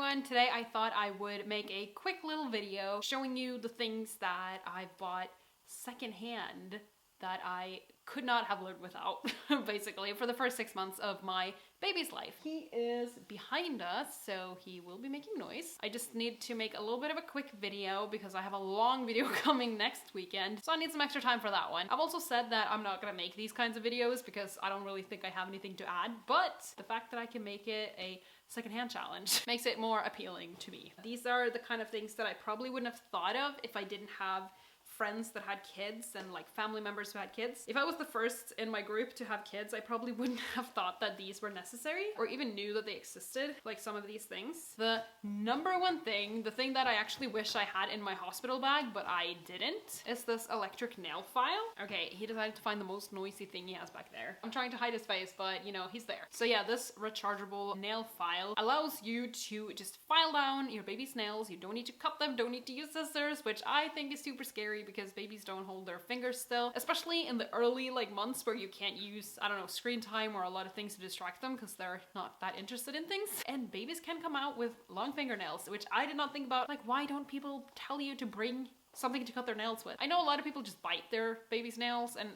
everyone. Today I thought I would make a quick little video showing you the things that I've bought secondhand that I could not have lived without, basically, for the first 6 months of my baby's life. He is behind us, so he will be making noise. I just need to make a little bit of a quick video because I have a long video coming next weekend, so I need some extra time for that one. I've also said that I'm not gonna make these kinds of videos because I don't really think I have anything to add, but the fact that I can make it a secondhand challenge makes it more appealing to me. These are the kind of things that I probably wouldn't have thought of if I didn't have friends that had kids and like family members who had kids. If I was the first in my group to have kids, I probably wouldn't have thought that these were necessary or even knew that they existed, like some of these things. The number one thing, the thing that I actually wish I had in my hospital bag, but I didn't, is this electric nail file. Okay, he decided to find the most noisy thing he has back there. I'm trying to hide his face, but you know, he's there. So yeah, this rechargeable nail file allows you to just file down your baby's nails. You don't need to cut them, don't need to use scissors, which I think is super scary because babies don't hold their fingers still, especially in the early months where you can't use, I don't know, screen time or a lot of things to distract them because they're not that interested in things. And babies can come out with long fingernails, which I did not think about. Like, why don't people tell you to bring something to cut their nails with? I know a lot of people just bite their baby's nails, and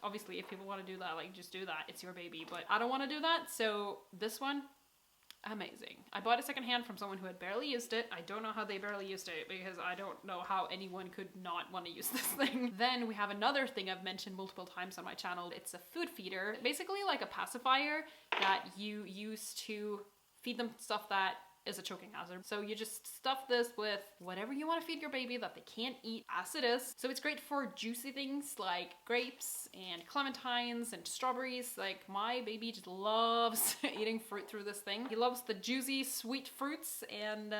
obviously if people want to do that, like, just do that, it's your baby, but I don't want to do that. So this one, amazing. I bought it secondhand from someone who had barely used it. I don't know how they barely used it because I don't know how anyone could not want to use this thing. Then we have another thing I've mentioned multiple times on my channel. It's a food feeder, basically like a pacifier that you use to feed them stuff that is a choking hazard. So you just stuff this with whatever you want to feed your baby that they can't eat as it is. So it's great for juicy things like grapes and clementines and strawberries. Like, my baby just loves eating fruit through this thing. He loves the juicy sweet fruits, and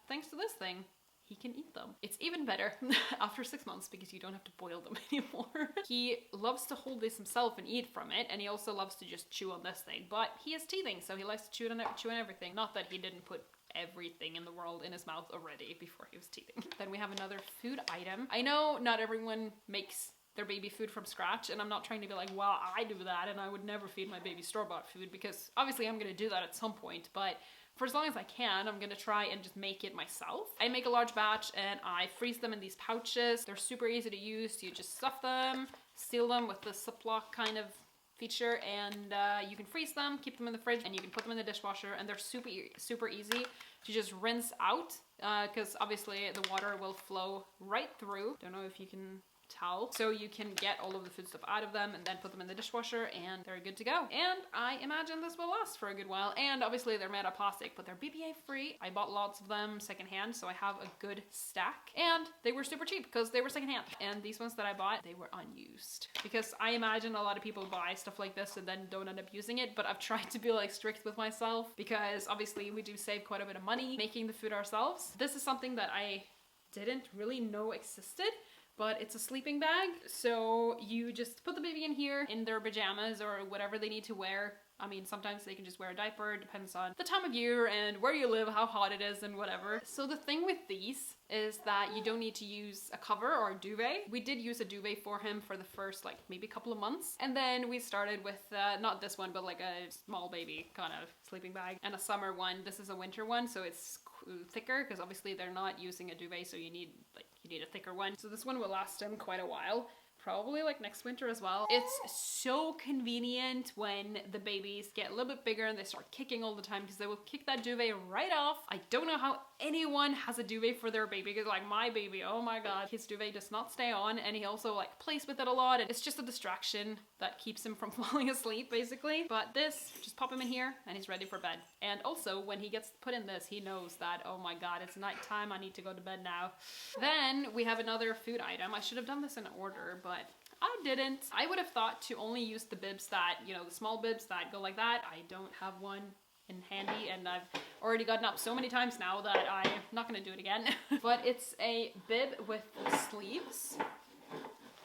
thanks to this thing, he can eat them. It's even better after 6 months because you don't have to boil them anymore. He loves to hold this himself and eat from it, and he also loves to just chew on this thing, but he is teething, so he likes to chew on everything. Not that he didn't put everything in the world in his mouth already before he was teething. Then we have another food item. I know not everyone makes their baby food from scratch, and I'm not trying to be like, well, I do that and I would never feed my baby store-bought food, because obviously I'm gonna do that at some point, but for as long as I can, I'm gonna try and just make it myself. I make a large batch and I freeze them in these pouches. They're super easy to use. You just stuff them, seal them with the Ziploc kind of feature, and you can freeze them, keep them in the fridge, and you can put them in the dishwasher, and they're super easy to just rinse out because obviously the water will flow right through. Don't know if you can towel. So you can get all of the food stuff out of them and then put them in the dishwasher and they're good to go. And I imagine this will last for a good while. And obviously they're made of plastic, but they're BPA free. I bought lots of them secondhand, so I have a good stack. And they were super cheap because they were secondhand. And these ones that I bought, they were unused. Because I imagine a lot of people buy stuff like this and then don't end up using it, but I've tried to be like strict with myself because obviously we do save quite a bit of money making the food ourselves. This is something that I didn't really know existed, but it's a sleeping bag. So you just put the baby in here in their pajamas or whatever they need to wear. I mean, sometimes they can just wear a diaper, depends on the time of year and where you live, how hot it is and whatever. So the thing with these is that you don't need to use a cover or a duvet. We did use a duvet for him for the first maybe couple of months. And then we started with, not this one, but like a small baby kind of sleeping bag and a summer one. This is a winter one, so it's thicker because obviously they're not using a duvet, so you need a thicker one. So this one will last him quite a while. Probably like next winter as well. It's so convenient when the babies get a little bit bigger and they start kicking all the time because they will kick that duvet right off. I don't know how anyone has a duvet for their baby because like my baby, oh my god, his duvet does not stay on, and he also like plays with it a lot, and it's just a distraction that keeps him from falling asleep basically. But this, just pop him in here and he's ready for bed. And also when he gets put in this, he knows that, oh my god, it's nighttime, I need to go to bed now. Then we have another food item. I should have done this in order, but I didn't. I would have thought to only use the bibs that, you know, the small bibs that go like that. I don't have one in handy, and I've already gotten up so many times now that I'm not gonna do it again. But it's a bib with sleeves.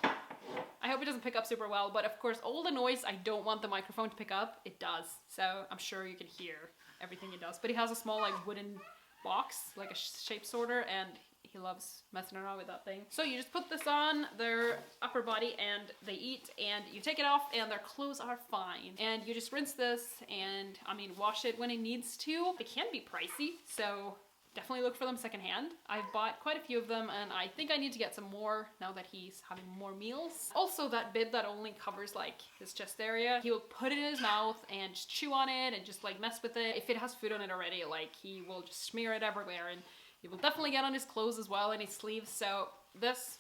I hope it doesn't pick up super well, but of course all the noise I don't want the microphone to pick up, it does. So I'm sure you can hear everything it does. But it has a small like wooden box, like a shape sorter, and he loves messing around with that thing. So you just put this on their upper body and they eat, and you take it off and their clothes are fine. And you just rinse this and, I mean, wash it when it needs to. It can be pricey, so definitely look for them secondhand. I've bought quite a few of them and I think I need to get some more now that he's having more meals. Also, that bit that only covers like his chest area, he will put it in his mouth and just chew on it and just like mess with it. If it has food on it already, like he will just smear it everywhere, and he will definitely get on his clothes as well and his sleeves. So this,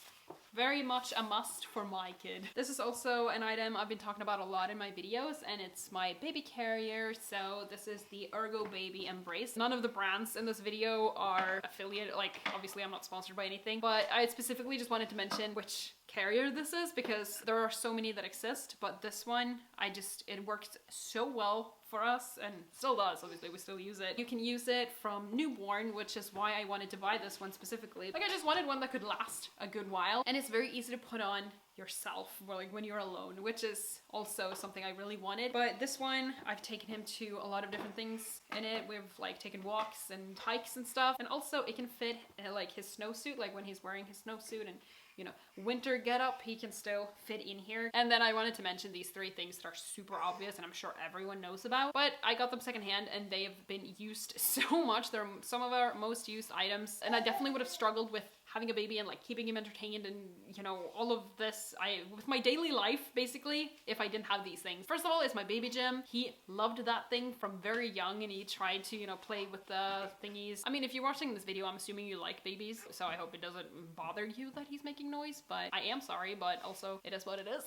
very much a must for my kid. This is also an item I've been talking about a lot in my videos, and it's my baby carrier. So this is the Ergo Baby Embrace. None of the brands in this video are affiliated, like obviously I'm not sponsored by anything, but I specifically just wanted to mention which carrier this is because there are so many that exist, but this one, it works so well for us, and still does, obviously we still use it. You can use it from newborn, which is why I wanted to buy this one specifically. Like I just wanted one that could last a good while, and it's very easy to put on yourself, or like when you're alone, which is also something I really wanted. But this one, I've taken him to a lot of different things in it. We've like taken walks and hikes and stuff, and also it can fit like his snowsuit, like when he's wearing his snowsuit and, you know, winter getup, he can still fit in here. And then I wanted to mention these 3 things that are super obvious and I'm sure everyone knows about, but I got them secondhand and they have been used so much. They're some of our most used items, and I definitely would have struggled with having a baby and like keeping him entertained and, you know, all of this with my daily life basically if I didn't have these things. First of all, it's my baby gym. He loved that thing from very young and he tried to, you know, play with the thingies. I mean, if you're watching this video, I'm assuming you like babies, so I hope it doesn't bother you that he's making noise, but I am sorry, but also it is what it is.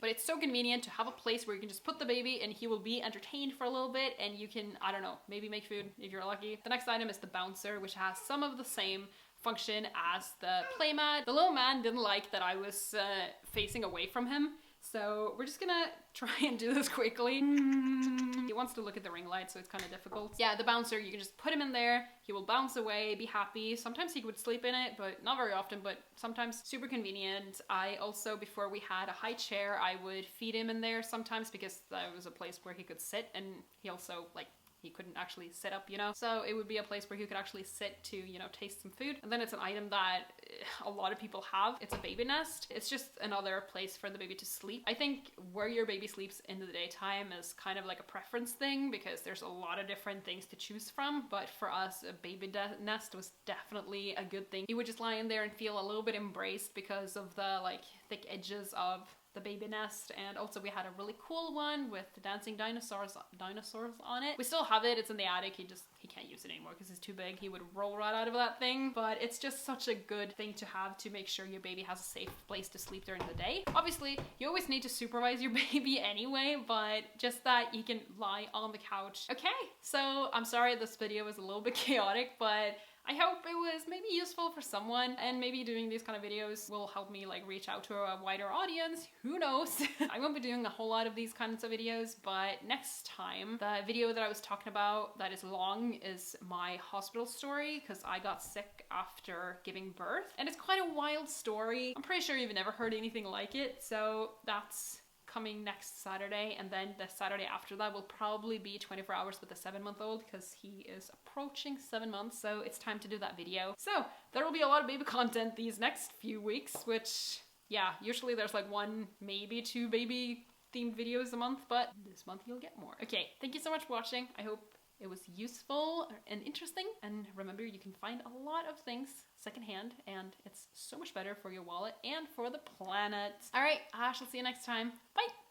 But it's so convenient to have a place where you can just put the baby and he will be entertained for a little bit, and you can, I don't know, maybe make food if you're lucky. The next item is the bouncer, which has some of the same function as the playmat. The little man didn't like that I was facing away from him, so we're just gonna try and do this quickly. He wants to look at the ring light, so it's kind of difficult. Yeah, the bouncer, you can just put him in there, he will bounce away, be happy. Sometimes he would sleep in it, but not very often, but sometimes super convenient. I also, before we had a high chair, I would feed him in there sometimes because that was a place where he could sit, and he also like he couldn't actually sit up, you know? So it would be a place where he could actually sit to, you know, taste some food. And then it's an item that a lot of people have. It's a baby nest. It's just another place for the baby to sleep. I think where your baby sleeps in the daytime is kind of like a preference thing because there's a lot of different things to choose from. But for us, a baby nest was definitely a good thing. He would just lie in there and feel a little bit embraced because of the like thick edges of the baby nest. And also we had a really cool one with the dancing dinosaurs on it. We still have it. It's in the attic. He can't use it anymore because it's too big. He would roll right out of that thing, but it's just such a good thing to have to make sure your baby has a safe place to sleep during the day. Obviously, you always need to supervise your baby anyway, but just that he can lie on the couch. Okay, so I'm sorry this video was a little bit chaotic, but I hope it was maybe useful for someone, and maybe doing these kind of videos will help me like reach out to a wider audience. Who knows? I won't be doing a whole lot of these kinds of videos, but next time, the video that I was talking about that is long is my hospital story because I got sick after giving birth, and it's quite a wild story. I'm pretty sure you've never heard anything like it, so that's coming next Saturday, and then the Saturday after that will probably be 24 hours with the 7-month-old because he is approaching 7 months, so it's time to do that video. So there will be a lot of baby content these next few weeks, which, yeah, usually there's like 1, maybe 2 baby themed videos a month, but this month you'll get more. Okay, thank you so much for watching. I hope it was useful and interesting, and remember, you can find a lot of things secondhand, and it's so much better for your wallet and for the planet. All right, I shall see you next time. Bye!